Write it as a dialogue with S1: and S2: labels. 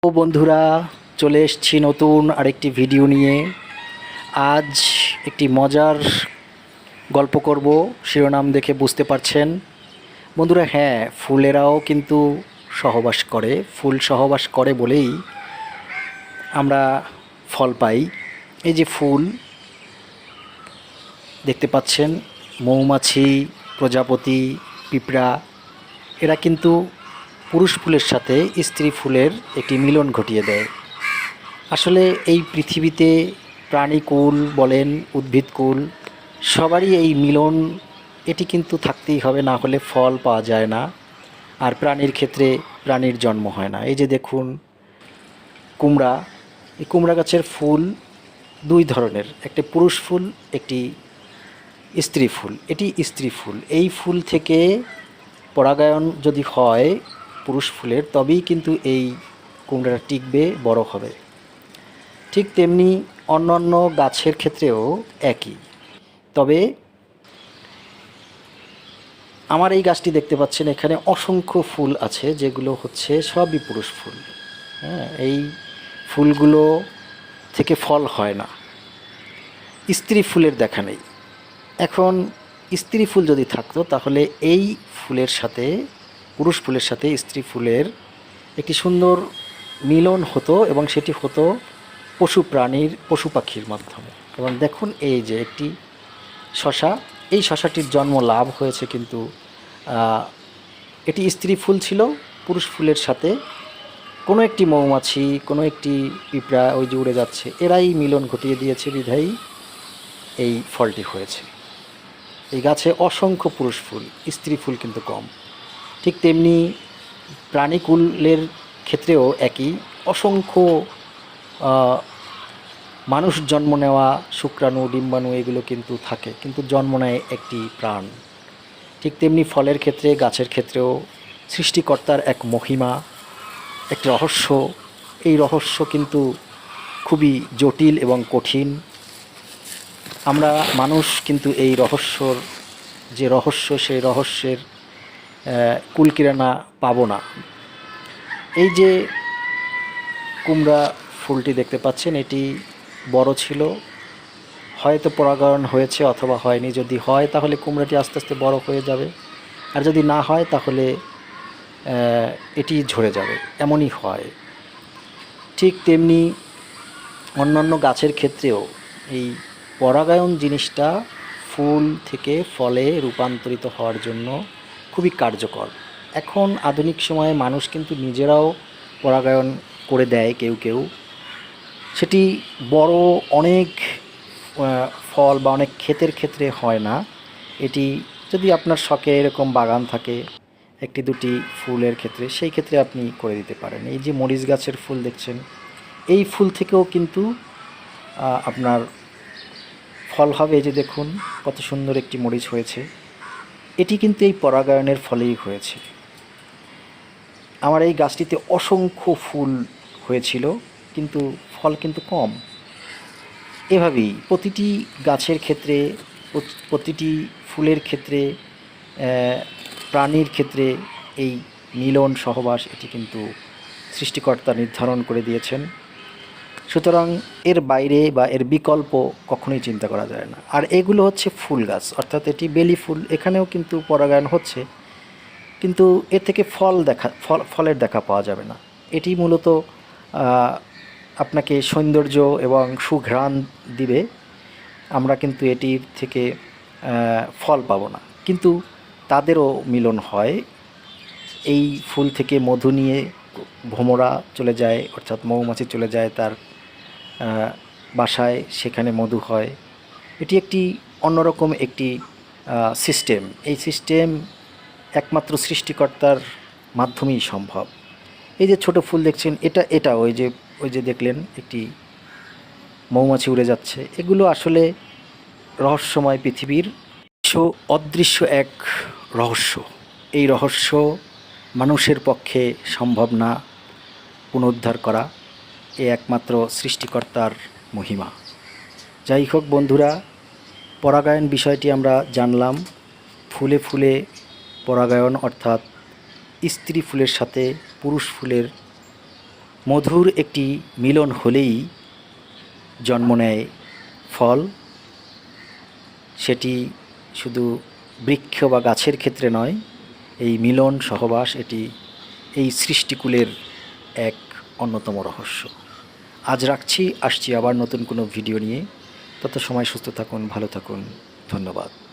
S1: ও বন্ধুরা, চলে এসেছি নতুন আরেকটি ভিডিও নিয়ে। আজ একটি মজার গল্প করব, শিরোনাম দেখে বুঝতে পারছেন। বন্ধুরা, হ্যাঁ, ফুলেরাও কিন্তু সহবাস করে। ফুল সহবাস করে বলেই আমরা ফল পাই। এই যে ফুল দেখতে পাচ্ছেন, মৌমাছি, প্রজাপতি, পিঁপড়া, এরা কিন্তু পুরুষ ফুলের সাথে স্ত্রী ফুলের একটি মিলন ঘটিয়ে দেয়। আসলে এই পৃথিবীতে প্রাণীকুল বলেন, উদ্ভিদকুল, সবারই এই মিলন এটি কিন্তু থাকতেই হবে, না হলে ফল পাওয়া যায় না। আর প্রাণীর ক্ষেত্রে প্রাণীর জন্ম হয় না। এই যে দেখুন কুমড়া, এই কুমড়া গাছের ফুল দুই ধরনের, একটি পুরুষ ফুল, একটি স্ত্রী ফুল। এটি স্ত্রী ফুল। এই ফুল থেকে পরাগায়ন যদি হয় পুরুষ ফুলের, তবেই কিন্তু এই কুমড়াটা টিকবে, বড় হবে। ঠিক তেমনি অন্যান্য গাছের ক্ষেত্রেও একই। তবে আমার এই গাছটি দেখতে পাচ্ছেন, এখানে অসংখ্য ফুল আছে, যেগুলো হচ্ছে সবই পুরুষ ফুল। হ্যাঁ, এই ফুলগুলো থেকে ফল হয় না, স্ত্রী ফুলের দেখা নেই। এখন স্ত্রী ফুল যদি থাকতো, তাহলে এই ফুলের সাথে, পুরুষ ফুলের সাথে স্ত্রী ফুলের একটি সুন্দর মিলন হতো, এবং সেটি হতো পশু পাখির মাধ্যমে। এবং দেখুন, এই যে একটি শশা, এই শশাটির জন্ম লাভ হয়েছে, কিন্তু এটি স্ত্রী ফুল ছিল। পুরুষ ফুলের সাথে কোনো একটি মৌমাছি, কোনো একটি পিঁপড়া, ওই যে উড়ে যাচ্ছে, এরাই মিলন ঘটিয়ে দিয়েছে, বিধায়ী এই ফলটি হয়েছে। এই গাছে অসংখ্য পুরুষ ফুল, স্ত্রী ফুল কিন্তু কম। ঠিক তেমনি প্রাণীকুলের ক্ষেত্রেও একই, অসংখ্য মানুষ জন্ম নেওয়া শুক্রাণু, ডিম্বাণু, এগুলো কিন্তু থাকে, কিন্তু জন্ম নেয় একটি প্রাণ। ঠিক তেমনি ফলের ক্ষেত্রে, গাছের ক্ষেত্রেও সৃষ্টিকর্তার এক মহিমা, এক রহস্য। এই রহস্য কিন্তু খুবই জটিল এবং কঠিন। আমরা মানুষ কিন্তু এই রহস্যর যে রহস্য, সেই রহস্যের কুলকিরানা পাবো না। এই যে কুমড়া ফুলটি দেখতে পাচ্ছেন, এটি বড় ছিল, হয়তো পরাগায়ন হয়েছে অথবা হয়নি। যদি হয় তাহলে কুমড়াটি আস্তে আস্তে বড় হয়ে যাবে, আর যদি না হয় তাহলে এটি ঝরে যাবে, এমনই হয়। ঠিক তেমনি অন্যান্য গাছের ক্ষেত্রেও এই পরাগায়ন জিনিসটা ফুল থেকে ফলে রূপান্তরিত হওয়ার জন্য খুবই কার্যকর। এখন আধুনিক সময়ে মানুষ কিন্তু নিজেরাও পরাগায়ন করে দেয় কেউ কেউ। সেটি বড় অনেক ফল বা অনেক ক্ষেতের ক্ষেত্রে হয় না। এটি যদি আপনার শখে এরকম বাগান থাকে একটি দুটি ফুলের ক্ষেত্রে, সেই ক্ষেত্রে আপনি করে দিতে পারেন। এই যে মরিচ গাছের ফুল দেখছেন, এই ফুল থেকেও কিন্তু আপনার ফল হবে। এই যে দেখুন কত সুন্দর একটি মরিচ হয়েছে, এটি কিন্তু এই পরাগায়নের ফলেই হয়েছে। আমার এই গাছটিতে অসংখ্য ফুল হয়েছিল, কিন্তু ফল কিন্তু কম। এভাবেই প্রতিটি গাছের ক্ষেত্রে, প্রতিটি ফুলের ক্ষেত্রে, প্রাণীর ক্ষেত্রে এই মিলন সহবাস, এটি কিন্তু সৃষ্টিকর্তা নির্ধারণ করে দিয়েছেন। সুতরাং এর বাইরে বা এর বিকল্প কখনোই চিন্তা করা যায় না। আর এগুলো হচ্ছে ফুল গাছ, অর্থাৎ এটি বেলি ফুল, এখানেও কিন্তু পরাগায়ন হচ্ছে, কিন্তু এর থেকে ফলের দেখা পাওয়া যাবে না। এটি মূলত আপনাকে সৌন্দর্য এবং সুঘ্রাণ দিবে। আমরা কিন্তু এটির থেকে ফল পাবো না, কিন্তু তাদেরও মিলন হয়। এই ফুল থেকে মধু নিয়ে ভ্রমরা চলে যায়, অর্থাৎ মৌমাছি চলে যায় তার বাসায়, সেখানে মধু হয়। এটি একটি অন্যরকম একটি সিস্টেম। এই সিস্টেম একমাত্র সৃষ্টিকর্তার মাধ্যমেই সম্ভব। এই যে ছোট ফুল দেখছেন, এটা ওই যে দেখলেন একটি মৌমাছি উড়ে যাচ্ছে, এগুলো আসলে রহস্যময় পৃথিবীর অদৃশ্য এক রহস্য। এই রহস্য মানুষের পক্ষে সম্ভব না পুনরুদ্ধার করা, এ একমাত্র সৃষ্টিকর্তার মহিমা। যাই হোক বন্ধুরা, পরাগায়ন বিষয়টি আমরা জানলাম। ফুলে ফুলে পরাগায়ন, অর্থাৎ স্ত্রী ফুলের সাথে পুরুষ ফুলের মধুর একটি মিলন হলেই জন্ম নেয় ফল। সেটি শুধু বৃক্ষ বা গাছের ক্ষেত্রে নয়, এই মিলন সহবাস এটি এই সৃষ্টিকুলের এক অন্যতম রহস্য। আজ রাখছি, আসছি আবার নতুন কোনো ভিডিও নিয়ে। তত সময় সুস্থ থাকুন, ভালো থাকুন, ধন্যবাদ।